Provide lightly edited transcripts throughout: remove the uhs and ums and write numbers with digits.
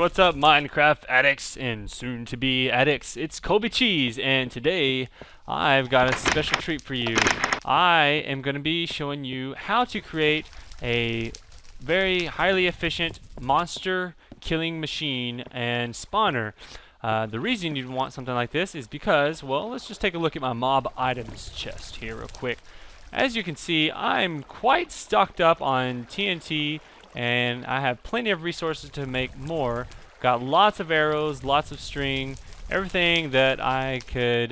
what's up, Minecraft addicts and soon to be addicts? It's Colby Cheese, and today I've got a special treat for you. I am going to be showing you how to create a very highly efficient monster killing machine and spawner. The reason you'd want something like this is because, well, let's just take a look at my mob items chest here real quick. As you can see, I'm quite stocked up on TNT, and I have plenty of resources to make more. Got lots of arrows, lots of string, everything that I could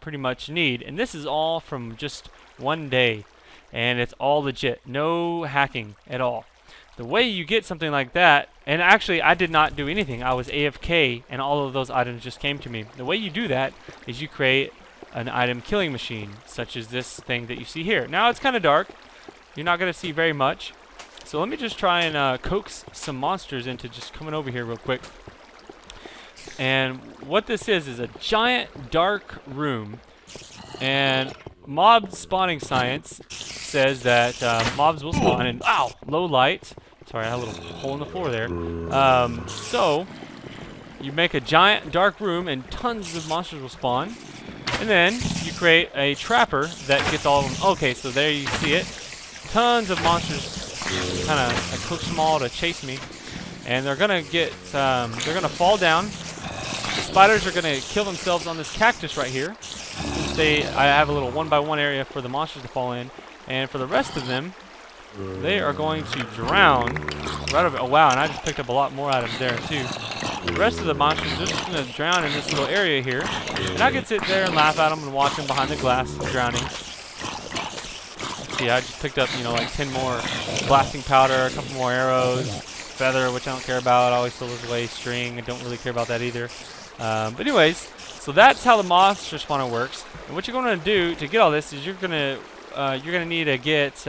pretty much need. And this is all from just one day, and it's all legit, no hacking at all. The way you get something like that, and actually I did not do anything, I was AFK and all of those items just came to me. The way you do that is you create an item killing machine, such as this thing that you see here. Now it's kind of dark, you're not going to see very much. So let me just try and coax some monsters into just coming over here real quick. And what this is a giant dark room. And mob spawning science says that mobs will spawn in low light. Sorry, I had a little hole in the floor there. So you make a giant dark room and tons of monsters will spawn. And then you create a trapper that gets all of them. Okay, so there you see it. Tons of monsters. Kind of coax them all to chase me, and they're gonna get they're gonna fall down. The spiders are gonna kill themselves on this cactus right here. I have a little 1x1 area for the monsters to fall in, and for the rest of them, they are going to drown right over. Oh wow, and I just picked up a lot more items there too. The rest of the monsters are just gonna drown in this little area here, and I can sit there and laugh at them and watch them behind the glass drowning. See, I just picked up, like 10 more blasting powder, a couple more arrows, feather, which I don't care about. I always throw those away. String, I don't really care about that either. But anyways, so that's how the monster spawner works. And what you're going to do to get all this is you're gonna need to get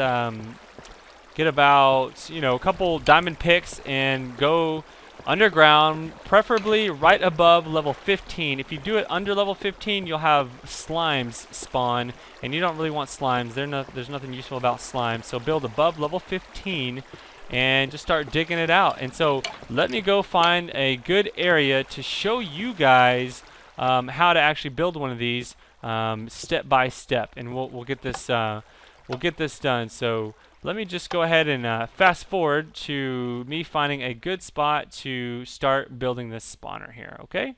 about a couple diamond picks and go underground, preferably right above level 15. If you do it under level 15, you'll have slimes spawn, and you don't really want slimes. There's nothing useful about slimes. So build above level 15 and just start digging it out. And so let me go find a good area to show you guys how to actually build one of these step by step, and we'll get this done. So let me just go ahead and fast forward to me finding a good spot to start building this spawner here, okay?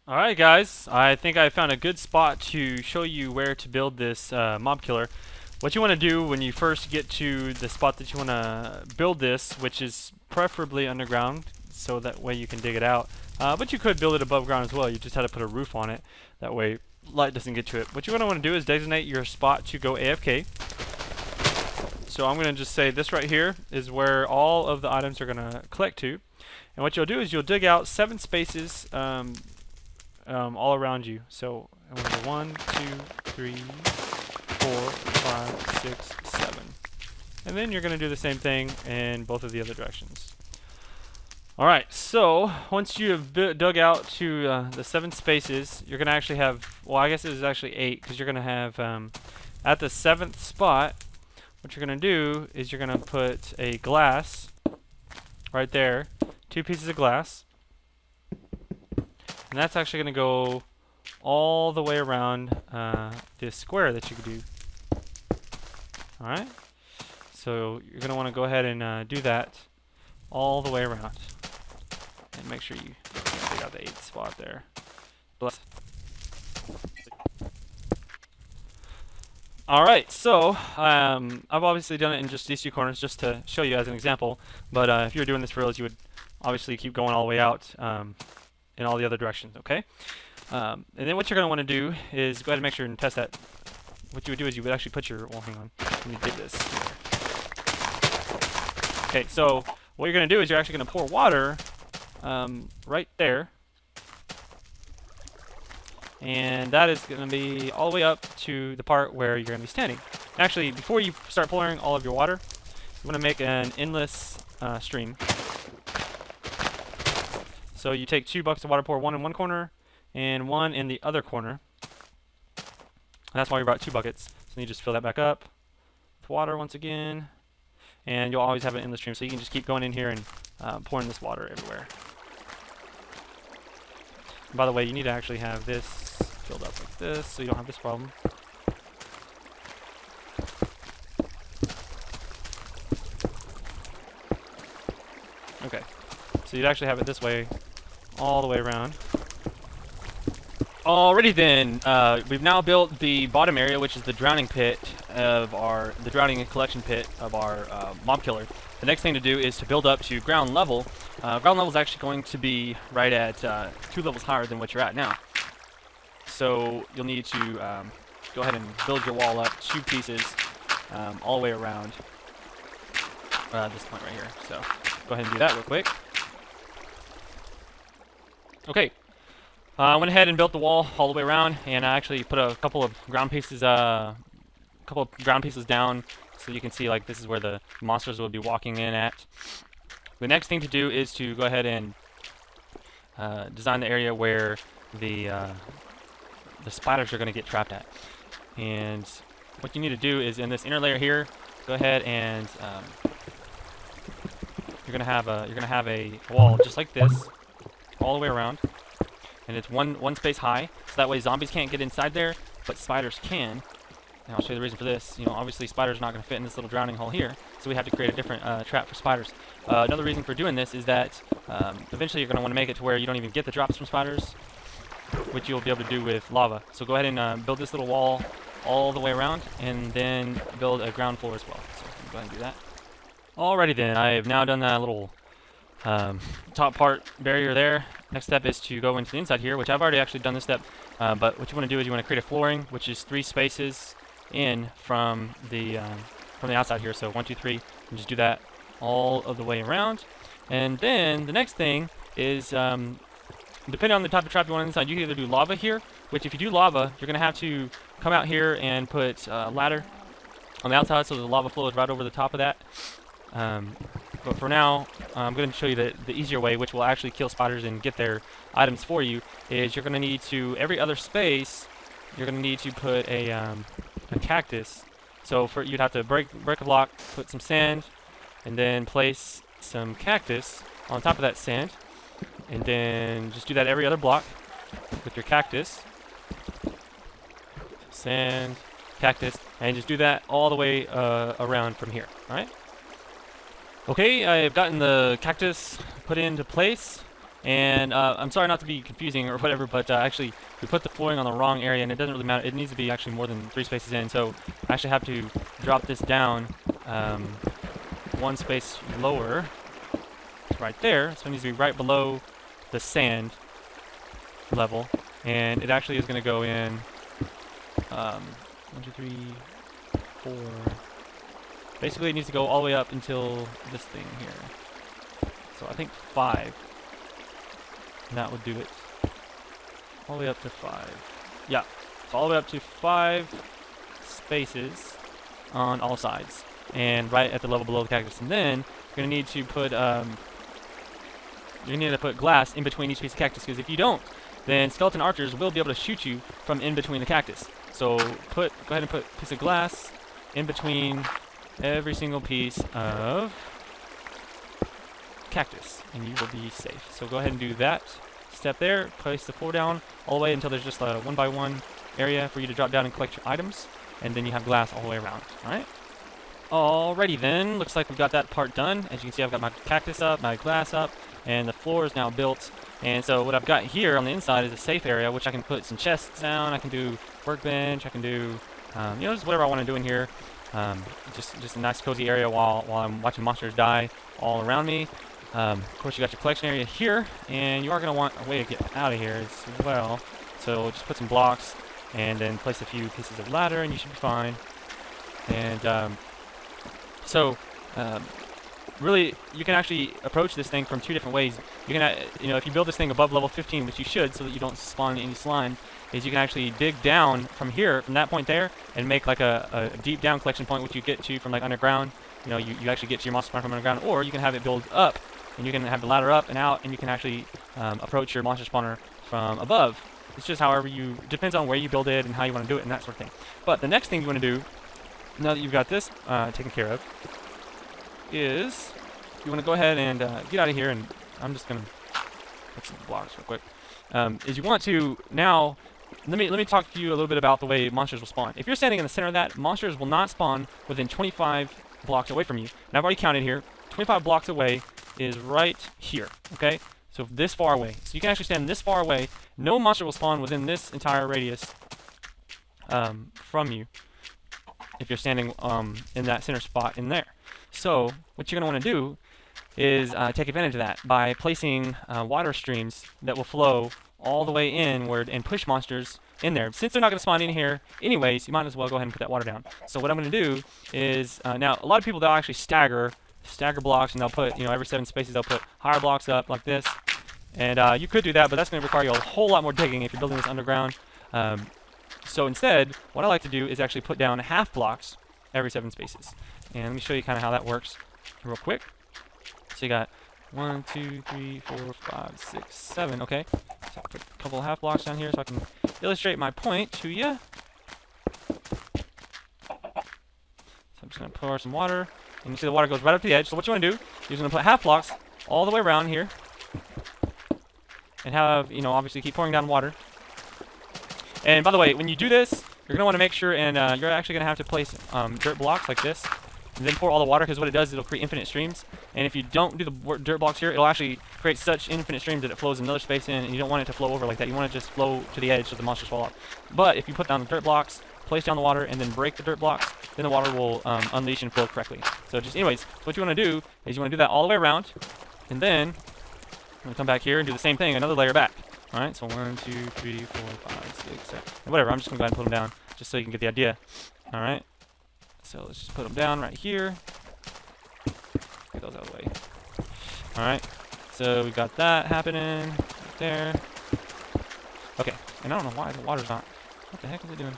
Alright guys, I think I found a good spot to show you where to build this mob killer. What you want to do when you first get to the spot that you want to build this, which is preferably underground, so that way you can dig it out. But you could build it above ground as well, you just had to put a roof on it, that way light doesn't get to it. What you're going to want to do is designate your spot to go AFK. So I'm going to just say this right here is where all of the items are going to collect to. And what you'll do is you'll dig out 7 spaces all around you. So I'm going to go 1, 2, 3, 4, 5, 6, 7. And then you're going to do the same thing in both of the other directions. Alright, so once you have dug out to the 7 spaces, you're going to actually have, well, I guess it is actually 8, because you're going to have, at the 7th spot, what you're going to do is you're going to put a glass right there, 2 pieces of glass, and that's actually going to go all the way around this square that you could do. Alright, so you're going to want to go ahead and do that all the way around. And make sure you dig out the 8th spot there. Bless. Alright, so I've obviously done it in just these 2 corners just to show you as an example, but if you were doing this for reals, you would obviously keep going all the way out in all the other directions, okay? And then what you're going to want to do is go ahead and make sure and test that. What you would do is you would actually put your, well, hang on, let me dig this. Okay, so what you're going to do is you're actually going to pour water right there, and that is going to be all the way up to the part where you're going to be standing. Actually, before you start pouring all of your water, you want to make an endless stream. So you take 2 buckets of water, pour 1 in one corner and 1 in the other corner. And that's why we brought 2 buckets. So you just fill that back up with water once again, and you'll always have an endless stream. So you can just keep going in here and pouring this water everywhere. And by the way, you need to actually have this filled up like this so you don't have this problem. Okay, so you'd actually have it this way all the way around. Alrighty then, we've now built the bottom area, which is the drowning pit of the drowning and collection pit of our mob killer. The next thing to do is to build up to ground level. Ground level is actually going to be right at 2 levels higher than what you're at now. So you'll need to go ahead and build your wall up 2 pieces all the way around this point right here. So go ahead and do that real quick. Okay. I went ahead and built the wall all the way around, and I actually put a couple of ground pieces down, so you can see like this is where the monsters will be walking in at. The next thing to do is to go ahead and design the area where the spiders are going to get trapped at. And what you need to do is in this inner layer here, go ahead and you're going to have a wall just like this all the way around. And it's one space high, so that way zombies can't get inside there, but spiders can. And I'll show you the reason for this. You know, obviously spiders are not going to fit in this little drowning hole here, so we have to create a different trap for spiders. Another reason for doing this is that eventually you're going to want to make it to where you don't even get the drops from spiders, which you'll be able to do with lava. So go ahead and build this little wall all the way around, and then build a ground floor as well. So go ahead and do that. Alrighty then, I have now done that little top part barrier there. Next step is to go into the inside here, which I've already actually done this step, but what you want to do is you want to create a flooring, which is 3 spaces in from the outside here. So 1, 2, 3, and just do that all of the way around. And then the next thing is, depending on the type of trap you want inside, you can either do lava here, which if you do lava, you're going to have to come out here and put a ladder on the outside so the lava flows right over the top of that. But for now, I'm going to show you the easier way, which will actually kill spiders and get their items for you, is you're going to need to, every other space, you're going to need to put a cactus. So you'd have to break a block, put some sand, and then place some cactus on top of that sand. And then just do that every other block with your cactus. Sand, cactus, and just do that all the way around from here, alright? Okay, I've gotten the cactus put into place, and I'm sorry not to be confusing or whatever, but actually we put the flooring on the wrong area, and it doesn't really matter. It needs to be actually more than 3 spaces in, so I actually have to drop this down 1 space lower. It's right there, so it needs to be right below the sand level, and it actually is going to go in 1, 2, 3, 4. Basically, it needs to go all the way up until this thing here. So I think 5. And that would do it. All the way up to 5. Yeah. So all the way up to 5 spaces on all sides. And right at the level below the cactus. And then you're going to need to put glass in between each piece of cactus, because if you don't, then skeleton archers will be able to shoot you from in between the cactus. So go ahead and put a piece of glass in between every single piece of cactus, and you will be safe. So go ahead and do that step there. Place the floor down all the way until there's just a 1 by 1 area for you to drop down and collect your items, and then you have glass all the way around. Alright? Alrighty then, looks like we've got that part done. As you can see, I've got my cactus up, my glass up, and the floor is now built. And so what I've got here on the inside is a safe area, which I can put some chests down, I can do workbench, I can do, you know, just whatever I want to do in here. Just a nice cozy area while I'm watching monsters die all around me. Of course, you got your collection area here, and you are going to want a way to get out of here as well. So just put some blocks, and then place a few pieces of ladder, and you should be fine. And really, you can actually approach this thing from 2 different ways. You can, you know, if you build this thing above level 15, which you should, so that you don't spawn any slime, is you can actually dig down from here, from that point there, and make like a deep down collection point, which you get to from like underground. You know, you actually get to your monster spawn from underground, or you can have it build up, and you can have the ladder up and out, and you can actually approach your monster spawner from above. It's just however depends on where you build it and how you want to do it and that sort of thing. But the next thing you want to do, now that you've got this taken care of, is you want to go ahead and get out of here, and I'm just gonna put some blocks real quick. Is you want to now. Let me talk to you a little bit about the way monsters will spawn. If you're standing in the center of that, monsters will not spawn within 25 blocks away from you. And I've already counted here. 25 blocks away is right here. Okay, so this far away. So you can actually stand this far away. No monster will spawn within this entire radius from you if you're standing in that center spot in there. So what you're going to want to do is take advantage of that by placing water streams that will flow all the way inward and push monsters in there. Since they're not going to spawn in here anyways, you might as well go ahead and put that water down. So what I'm going to do is, now a lot of people, they'll actually stagger blocks, and they'll put, every 7 spaces they'll put higher blocks up like this. And you could do that, but that's going to require you a whole lot more digging if you're building this underground. So instead, what I like to do is actually put down half blocks every 7 spaces. And let me show you kind of how that works real quick. So you got 1, 2, 3, 4, 5, 6, 7. Okay. So I'll put a couple of half blocks down here so I can illustrate my point to you. So I'm just going to pour some water. And you see the water goes right up to the edge. So what you want to do is you're going to put half blocks all the way around here. And have, obviously keep pouring down water. And by the way, when you do this, you're going to want to make sure, and you're actually going to have to place dirt blocks like this. And then pour all the water, because what it does is it'll create infinite streams. And if you don't do the dirt blocks here, it'll actually create such infinite streams that it flows another space in, and you don't want it to flow over like that. You want it to just flow to the edge so the monsters fall off. But if you put down the dirt blocks, place down the water, and then break the dirt blocks, then the water will unleash and flow correctly. So just anyways, what you want to do is you want to do that all the way around, and then I'm going to come back here and do the same thing, another layer back. Alright, so 1, 2, 3, 4, 5, 6, 7, whatever. I'm just going to go ahead and put them down, just so you can get the idea. Alright. So let's just put them down right here. Get those out of the way. Alright. So we got that happening right there. Okay. And I don't know why the water's not. What the heck is it doing?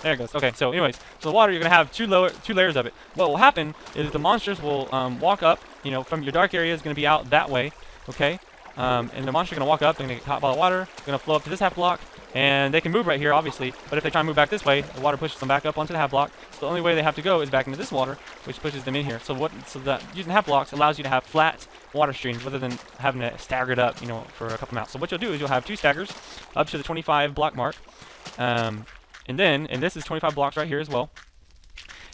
There it goes. Okay, so anyways, so the water, you're going to have two layers of it. What will happen is the monsters will walk up, from your dark area is going to be out that way, okay? And the monster's going to walk up, they're going to get caught by the water, going to flow up to this half block, and they can move right here, obviously, but if they try and move back this way, the water pushes them back up onto the half block, so the only way they have to go is back into this water, which pushes them in here. So that using half blocks allows you to have flat water streams rather than having to stagger it up, for a couple mounts. So what you'll do is you'll have 2 staggers up to the 25 block mark, and this is 25 blocks right here as well.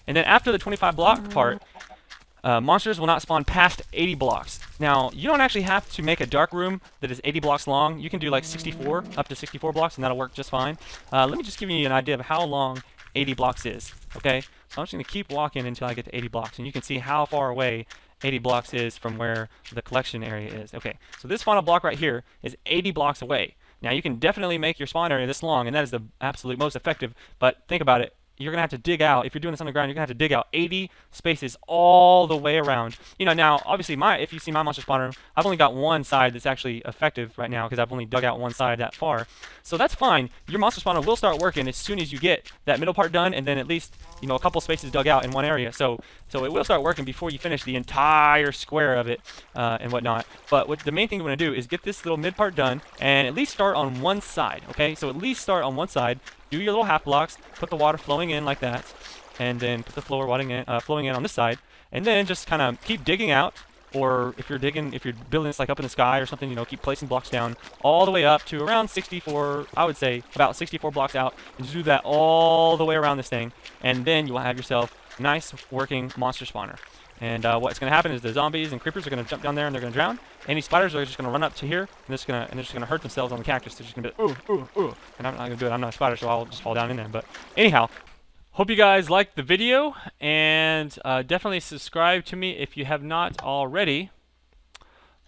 And then after the 25 block part, monsters will not spawn past 80 blocks. Now, you don't actually have to make a dark room that is 80 blocks long. You can do like 64, up to 64 blocks, and that'll work just fine. Let me just give you an idea of how long 80 blocks is, okay? So I'm just going to keep walking until I get to 80 blocks, and you can see how far away 80 blocks is from where the collection area is. Okay, so this final block right here is 80 blocks away. Now, you can definitely make your spawn area this long, and that is the absolute most effective, but think about it. You're going to have to dig out, if you're doing this underground, you're going to have to dig out 80 spaces all the way around. Now, obviously, if you see my monster spawner, I've only got one side that's actually effective right now because I've only dug out one side that far. So that's fine. Your monster spawner will start working as soon as you get that middle part done, and then at least, a couple spaces dug out in one area. So it will start working before you finish the entire square of it and whatnot. But the main thing you want to do is get this little mid part done and at least start on one side, okay? So at least start on one side. Do your little half blocks, put the water flowing in like that, and then put the flowing in on this side, and then just kind of keep digging out, or if you're building this like up in the sky or something, keep placing blocks down all the way up to around 64, I would say about 64 blocks out, and just do that all the way around this thing, and then you will have yourself a nice working monster spawner. And what's going to happen is the zombies and creepers are going to jump down there and they're going to drown. Any spiders are just going to run up to here and they're just going to hurt themselves on the cactus. They're just going to be like, ooh, ooh, ooh. And I'm not going to do it. I'm not a spider, so I'll just fall down in there. But anyhow, hope you guys liked the video, and definitely subscribe to me if you have not already,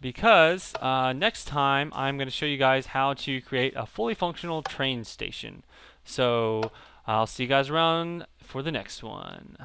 because next time I'm going to show you guys how to create a fully functional train station. So I'll see you guys around for the next one.